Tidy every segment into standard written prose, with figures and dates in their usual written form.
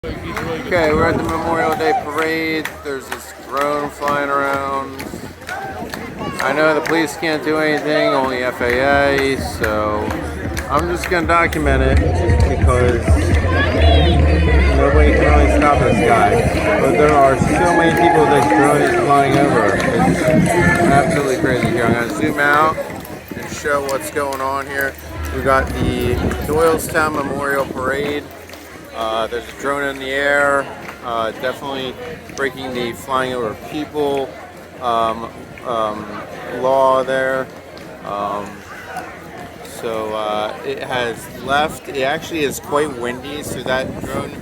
Okay, we're at the Memorial Day Parade. There's this drone flying around. I know the police can't do anything, only FAA, so I'm just going to document it because nobody can really stop this guy. But there are so many people this drone is flying over. It's absolutely crazy here. I'm going to zoom out and show what's going on here. We got the Doylestown Memorial Parade. There's a drone in the air, definitely breaking the flying over people law there. So it has left. It actually is quite windy, so that drone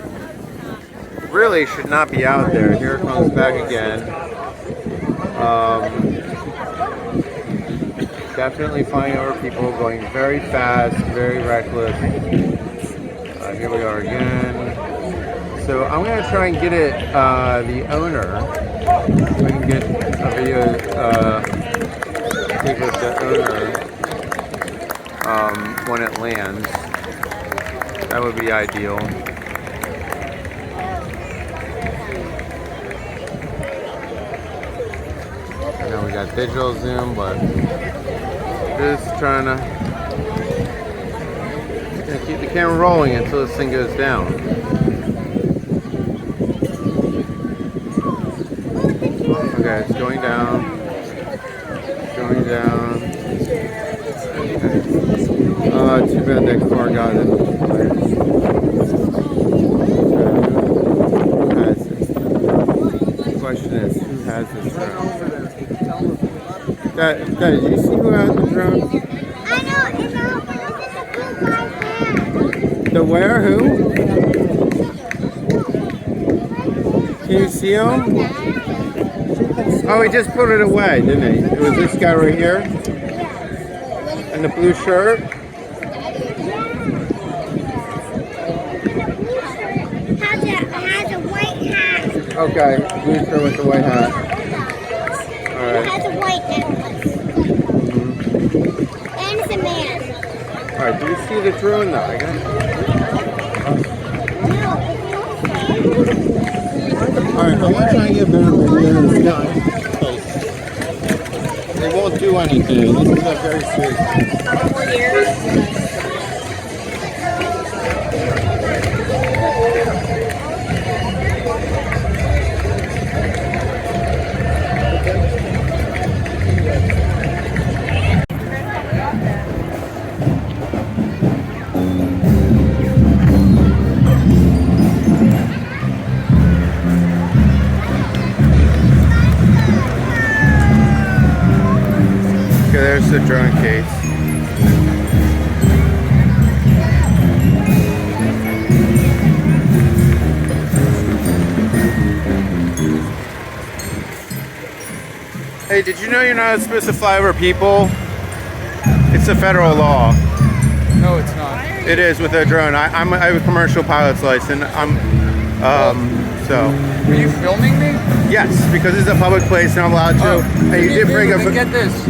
really should not be out there. Here it comes back again. Definitely flying over people, going very fast, very reckless. Here we are again. So I'm going to try and get it, the owner, if we can get a video take with the owner when it lands. That would be ideal. I know we got digital zoom, but just trying to keep the camera rolling until this thing goes down. Okay, it's going down. It's going down. Okay. Too bad that car got it. Who has this? The question is, who has this drone? Dad, did you see who has the drone? The where? Who? Can you see him? Oh, he just put it away, didn't he? It was this guy right here? In the blue shirt? Has a white hat. Okay, blue shirt with the white hat. Alright. It has a white necklace. And it's a man. Alright, do you see the drone though? I got Alright, I want to try and get a better video of this guy. They won't do anything. This is a very serious thing. There's the drone case. Hey, did you know you're not supposed to fly over people? It's a federal law. No, it's not. It is with a drone. I have a commercial pilot's license. So. Are you filming me? Yes, because it's a public place and I'm allowed to. Oh, and you did bring up. Get this.